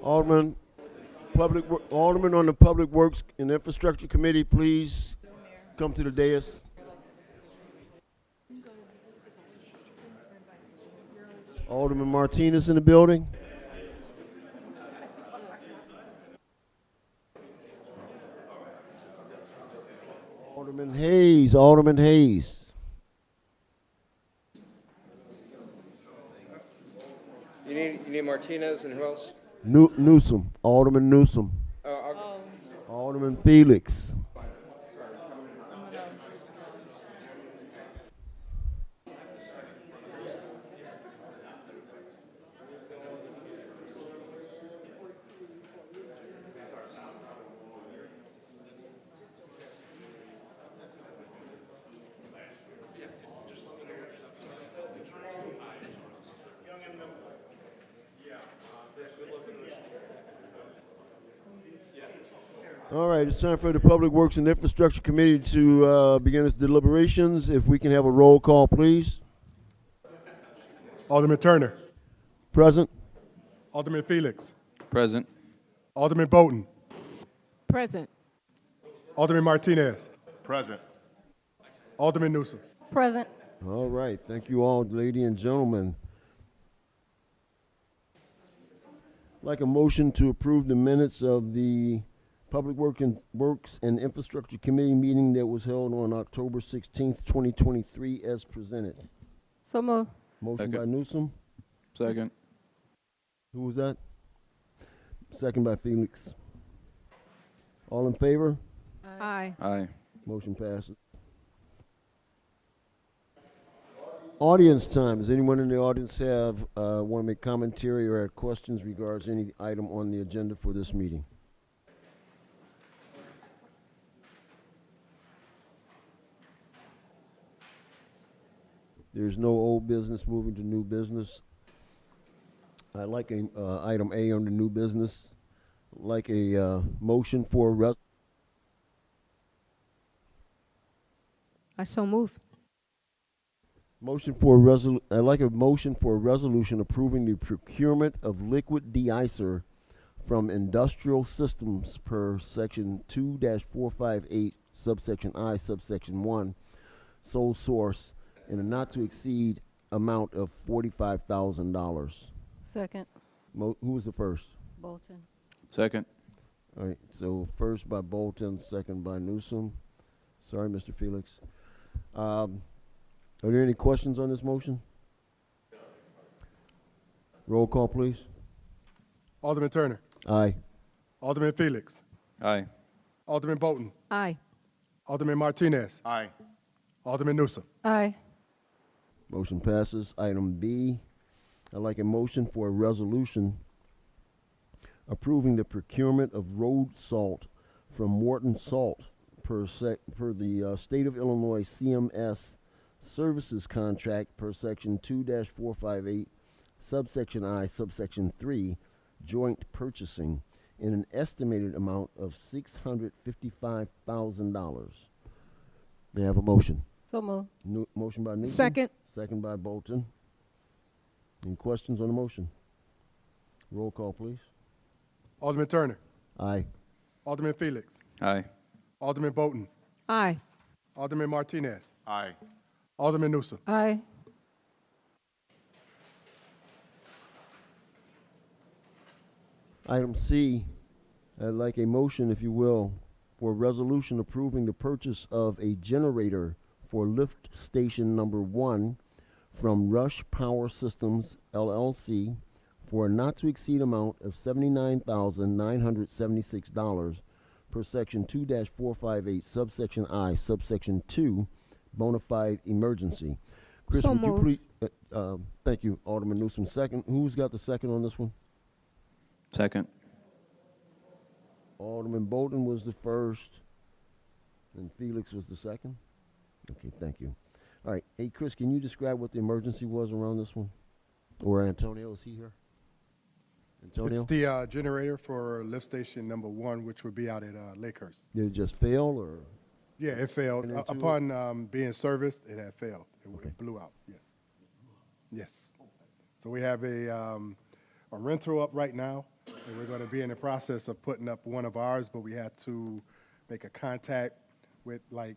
Alderman, Alderman on the Public Works and Infrastructure Committee, please come to the dais. Alderman Martinez in the building. Alderman Hayes, Alderman Hayes. You need Martinez and who else? Newsom, Alderman Newsom. Alderman Felix. All right, it's time for the Public Works and Infrastructure Committee to begin its deliberations. If we can have a roll call, please. Alderman Turner. Present. Alderman Felix. Present. Alderman Bolton. Present. Alderman Martinez. Present. Alderman Newsom. Present. All right, thank you all, ladies and gentlemen. I'd like a motion to approve the minutes of the Public Works and Infrastructure Committee meeting that was held on October 16th, 2023, as presented. So moved. Motion Second. by Newsom. Second. Who was that? Second by Felix. All in favor? Aye. Aye. Motion passes. Audience time. Does anyone in the audience have want to make commentary or have questions regards any item on the agenda for this meeting? There's no old business. Moving to new business. I'd like a item A under new business. Like a motion for I so move. I'd like a motion for a resolution approving the procurement of liquid de-icer from industrial systems per section 2-458 subsection I subsection 1 sole source in a not to exceed amount of $45,000. Second. Who was the first? Bolton. Second. All right, so first by Bolton, second by Newsom. Sorry, Mr. Felix. Are there any questions on this motion? Roll call, please. Alderman Turner. Aye. Alderman Felix. Aye. Alderman Bolton. Aye. Alderman Martinez. Aye. Alderman Newsom. Aye. Motion passes. Item B, I'd like a motion for a resolution approving the procurement of road salt from Morton Salt per the State of Illinois CMS Services Contract per Section 2-458, subsection I, subsection 3, joint purchasing in an estimated amount of $655,000. May I have a motion? So moved. Motion by Newsom. Second. Second by Bolton. Any questions on the motion? Roll call, please. Alderman Turner. Aye. Alderman Felix. Aye. Alderman Bolton. Aye. Alderman Martinez. Aye. Alderman Newsom. Aye. Item C, I'd like a motion, if you will, for a resolution approving the purchase of a generator for lift station number 1 from Rush Power Systems, LLC, for a not-to-exceed amount of $79,976 per Section 2-458, subsection I, subsection 2, bona fide emergency. Chris, So would you moved. please, thank you, Alderman Newsom. Second, who's got the second on this one? Second. Alderman Bolton was the first, and Felix was the second. Okay, thank you. All right, hey, Chris, can you describe what the emergency was around this one? Or Antonio, is he here? Antonio? It's the generator for lift station number 1, which would be out at Lakehurst. Did it just fail, or? Yeah, it failed. And into Upon being serviced, it had failed. Okay. It blew out, yes. Yes. So we have a rental up right now. And we're going to be in the process of putting up one of ours, but we had to make a contact with like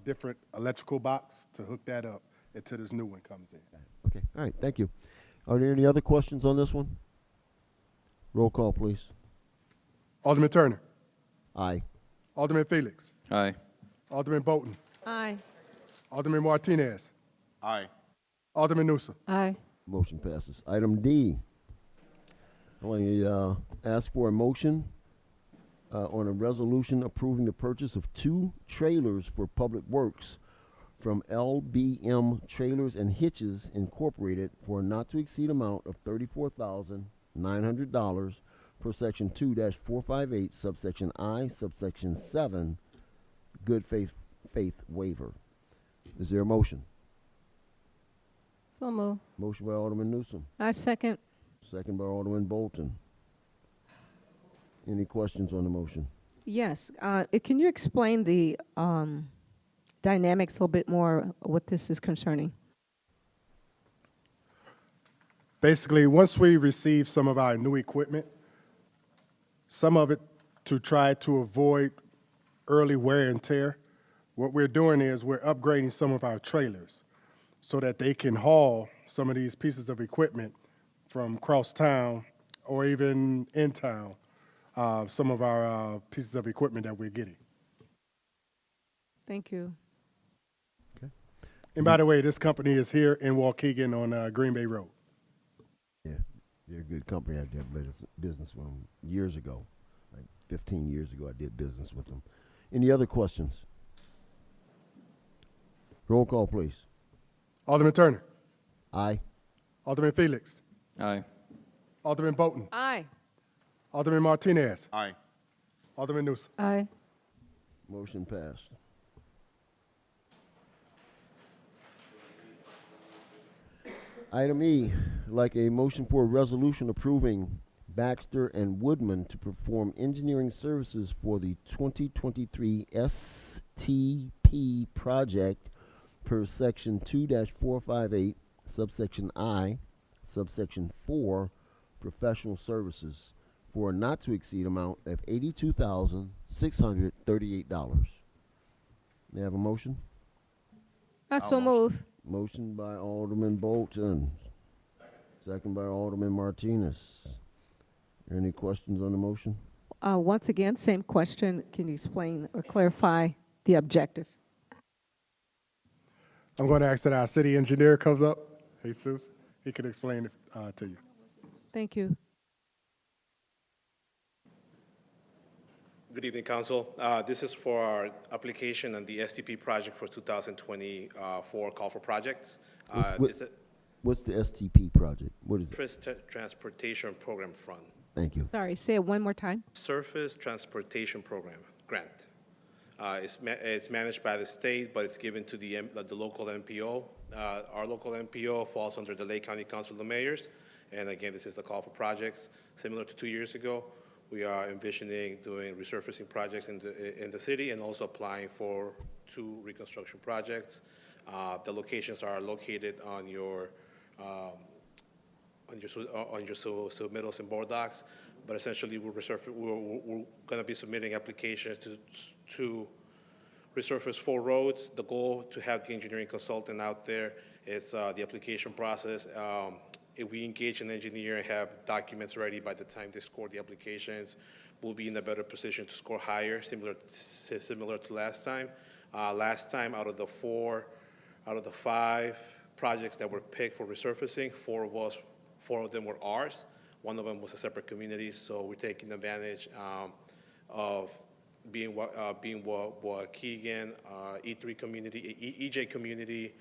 different electrical box to hook that up until this new one comes in. Okay, all right, thank you. Are there any other questions on this one? Roll call, please. Alderman Turner, Aye. Alderman Felix, Aye. Alderman Bolton, Aye. Alderman Martinez, Aye. Alderman Newsom. Aye. Motion passes. Item D. I want to ask for a motion on a resolution approving the purchase of 2 trailers for public works from LBM Trailers and Hitches Incorporated for a not to exceed amount of $34,900 per section 2-458 subsection I subsection 7 good faith waiver. Is there a motion? So move. Motion by Alderman Newsom. I second. Second by Alderman Bolton. Any questions on the motion? Yes. Can you explain the dynamics a little bit more, what this is concerning? Basically, once we receive some of our new equipment, some of it to try to avoid early wear and tear, what we're doing is we're upgrading some of our trailers so that they can haul some of these pieces of equipment from cross town or even in town, some of our pieces of equipment that we're getting. Thank you. And by the way, this company is here in Waukegan on Green Bay Road. Yeah, they're a good company. I did business with them years ago. Like 15 years ago, I did business with them. Any other questions? Roll call, please. Alderman Turner, Aye. Alderman Felix, Aye. Alderman Bolton, Aye. Alderman Martinez, Aye. Alderman Newsom. Aye. Motion passed. Item E, like a motion for a resolution approving Baxter and Woodman to perform engineering services for the 2023 STP project per section 2-458, subsection I, subsection 4, professional services for a not to exceed amount of $82,638. May I have a motion? I so move. Motion by Alderman Bolton, second by Alderman Martinez. Any questions on the motion? Once again, same question. Can you explain or clarify the objective? I'm going to ask that our city engineer comes up. Jesus, he can explain it to you. Thank you. Good evening, Council. This is for our application on the STP project for 2024 call for projects. What's the STP project? What is it? Surface Transportation Program Fund. Thank you. Sorry, say it one more time. Surface Transportation Program grant. It's managed by the state, but it's given to the local MPO. Our local MPO falls under the Lake County Council of Mayors. And again, this is the call for projects. Similar to 2 years ago, we are envisioning doing resurfacing projects in the city and also applying for 2 reconstruction projects. The locations are located on your submittals and board docs, but essentially we're going to be submitting applications to resurface 4 roads. The goal to have the engineering consultant out there is the application process. If we engage an engineer and have documents ready by the time they score the applications, we'll be in a better position to score higher, similar to last time. Last time, out of the 5 projects that were picked for resurfacing, 4 of them were ours. 1 of them was a separate community, so we're taking advantage of being Waukegan, E3 community, EJ community.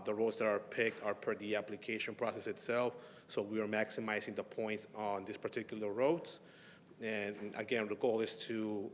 The roads that are picked are per the application process itself, so we are maximizing the points on this particular roads. And again, the goal is to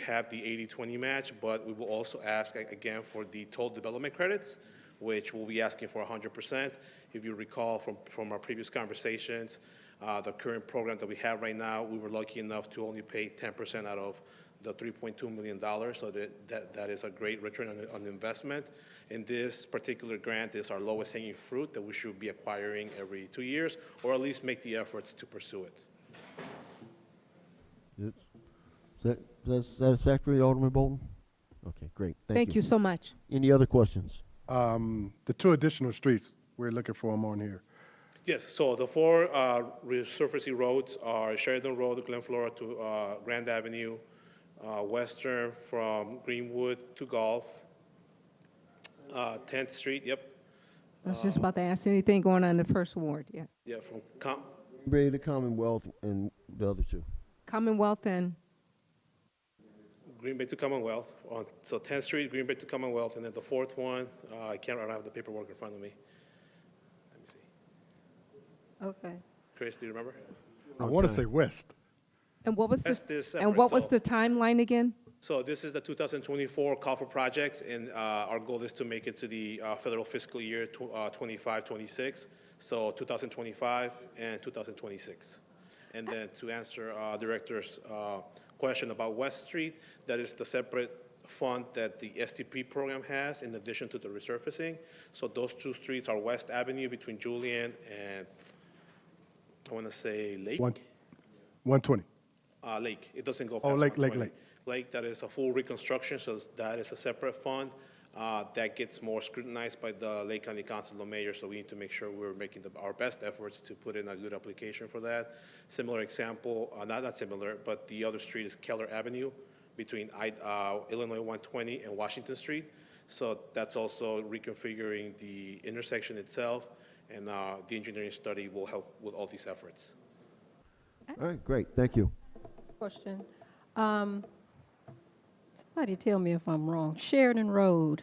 have the 80-20 match, but we will also ask again for the toll development credits, which we'll be asking for 100%. If you recall from our previous conversations, the current program that we have right now, we were lucky enough to only pay 10% out of the $3.2 million, so that is a great return on investment. And this particular grant is our lowest hanging fruit that we should be acquiring every 2 years, or at least make the efforts to pursue it. Is that satisfactory, Alderman Bolton? Okay, great. Thank you so much. Any other questions? The two additional streets, we're looking for them on here. Yes, so the four resurfacing roads are Sheridan Road, Glen Flora to Grand Avenue, Western from Greenwood to Gulf, 10th Street, yep. I was just about to ask anything going on in the first ward, yes. Yeah, Green Bay to Commonwealth and the other two. Commonwealth and, Green Bay to Commonwealth. So 10th Street, Green Bay to Commonwealth, and then the fourth one, I don't have the paperwork in front of me. Let me see. Okay. Chris, do you remember? I want to say west. and what was That's this and separate, what was so- the timeline again? So this is the 2024 call for projects, and our goal is to make it to the federal fiscal year 25-26, so 2025 and 2026. And then to answer Director's question about West Street, that is the separate fund that the STP program has in addition to the resurfacing. So those two streets are West Avenue between Julian and, I want to say Lake? 120. Lake. It doesn't go Oh, past Lake, 120. Lake, that is a full reconstruction, so that is a separate fund. That gets more scrutinized by the Lake County Council of Mayors, so we need to make sure we're making our best efforts to put in a good application for that. Similar example, not similar, but the other street is Keller Avenue between Illinois 120 and Washington Street. So that's also reconfiguring the intersection itself, and the engineering study will help with all these efforts. All right, great. Thank you. Question. Somebody tell me if I'm wrong. Sheridan Road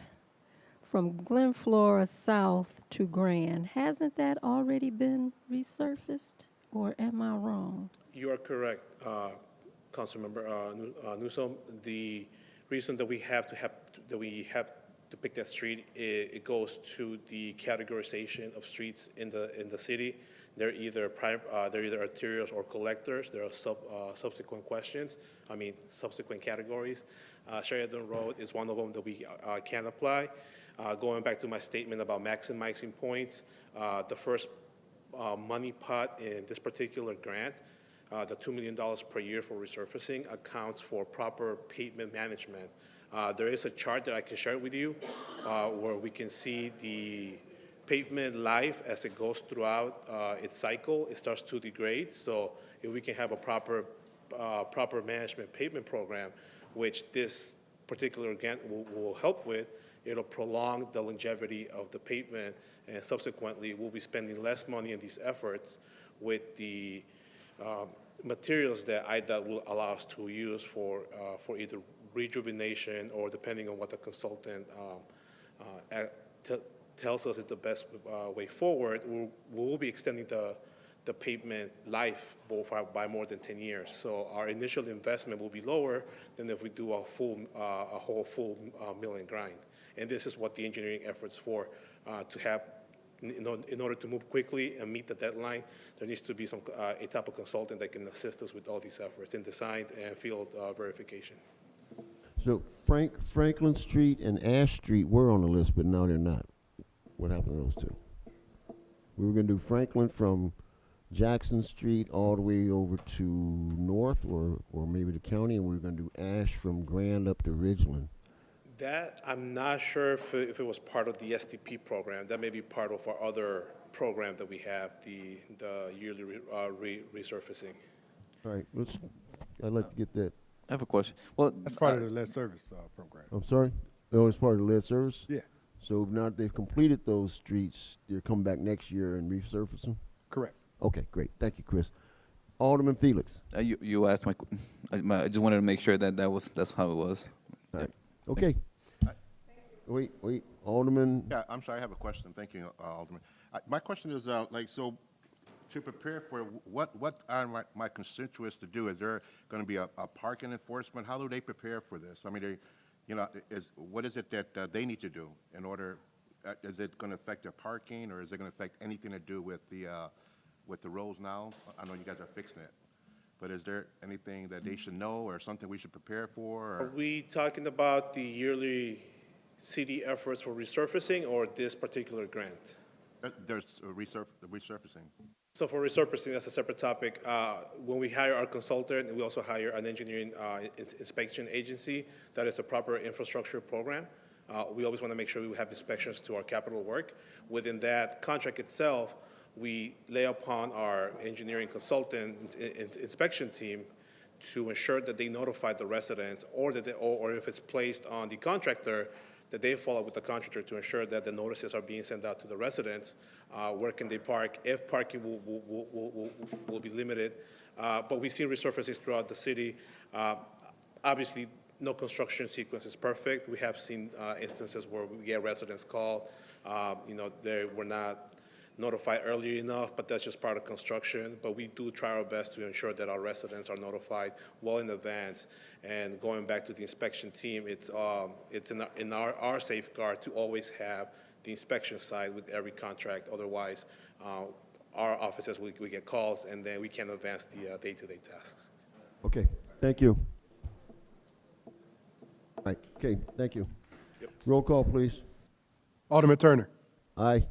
from Glen Flora South to Grand, hasn't that already been resurfaced, or am I wrong? You are correct, Councilmember Newsom. The reason that we have to pick that street, it goes to the categorization of streets in the city. They're either arterials or collectors. There are subsequent categories. Sheridan Road is one of them that we can apply. Going back to my statement about maximizing points, the first money pot in this particular grant, the $2 million per year for resurfacing, accounts for proper pavement management. There is a chart that I can share with you where we can see the pavement life as it goes throughout its cycle. It starts to degrade, so if we can have a proper management pavement program, which this particular grant will help with, it'll prolong the longevity of the pavement, and subsequently we'll be spending less money in these efforts with the materials that IDOT will allow us to use for either rejuvenation or, depending on what the consultant tells us is the best way forward, we'll be extending the pavement life by more than 10 years. So our initial investment will be lower than if we do a whole full mill and grind. And this is what the engineering efforts for, to have, in order to move quickly and meet the deadline, there needs to be a type of consultant that can assist us with all these efforts in design and field verification. So Franklin Street and Ash Street were on the list, but now they're not. What happened to those two? We were going to do Franklin from Jackson Street all the way over to North, or maybe the county, and we were going to do Ash from Grand up to Ridgeland. That, I'm not sure if it was part of the STP program. That may be part of our other program that we have, the yearly resurfacing. All right, I'd like to get that. I have a question. Well, That's part of the lead service program. I'm sorry? Oh, it's part of the lead service? Yeah, So now that they've completed those streets, they'll come back next year and resurface them? correct. Okay, great. Thank you, Chris. Alderman Felix. you asked I just wanted to make sure that's how it was. All right. Okay. Wait. Alderman. Yeah, I'm sorry, I have a question. Thank you, Alderman. My question is, so to prepare for what are my constituents to do? Is there going to be a parking enforcement? How do they prepare for this? I mean, what is it that they need to do in order? Is it going to affect their parking, or is it going to affect anything to do with the roads now? I know you guys are fixing it, but is there anything that they should know or something we should prepare for? Or? Are we talking about the yearly city efforts for resurfacing or this particular grant? There's resurfacing. So for resurfacing, that's a separate topic. When we hire our consultant, and we also hire an engineering inspection agency that is a proper infrastructure program. We always want to make sure we have inspections to our capital work. Within that contract itself, we lay upon our engineering consultant inspection team to ensure that they notify the residents, or that or if it's placed on the contractor, that they follow up with the contractor to ensure that the notices are being sent out to the residents. Where can they park? If parking will be limited, but we see resurfacing throughout the city. Obviously, no construction sequence is perfect. We have seen instances where we get residents call, they were not notified early enough, but that's just part of construction. But we do try our best to ensure that our residents are notified well in advance. And going back to the inspection team, it's in our safeguard to always have the inspection side with every contract. Otherwise, our offices, we get calls, and then we can't advance the day-to-day tasks. Okay, thank you. All right, okay, thank you. Yep. Roll call, please. Alderman Turner. Aye.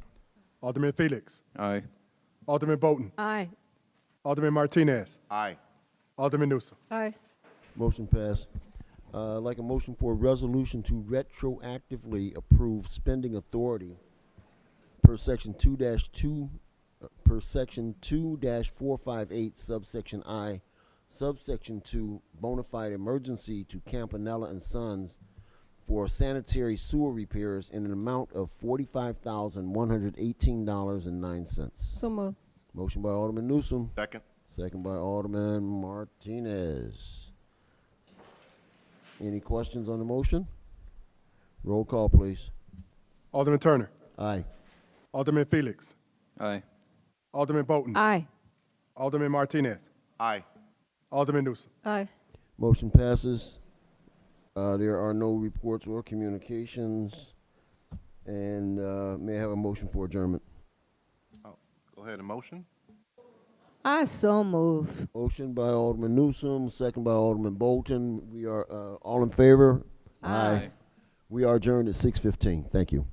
Alderman Felix. Aye. Alderman Bolton. Aye. Alderman Martinez. Aye. Alderman Newsom. Aye. Motion passed. I'd like a motion for a resolution to retroactively approve spending authority per section 2-458 subsection I, subsection 2, bona fide emergency to Campanella and Sons for sanitary sewer repairs in an amount of $45,118.09. So moved. Motion by Alderman Newsom, Second. second by Alderman Martinez. Any questions on the motion? Roll call, please. Alderman Turner. Aye. Alderman Felix. Aye. Alderman Bolton. Aye. Alderman Martinez. Aye. Alderman Newsom. Aye. Motion passes. There are no reports or communications. And may I have a motion for adjournment? Oh, go ahead, a motion? I so move. Motion by Alderman Newsom, second by Alderman Bolton. We are all in favor? Aye. We are adjourned at 6:15. Thank you.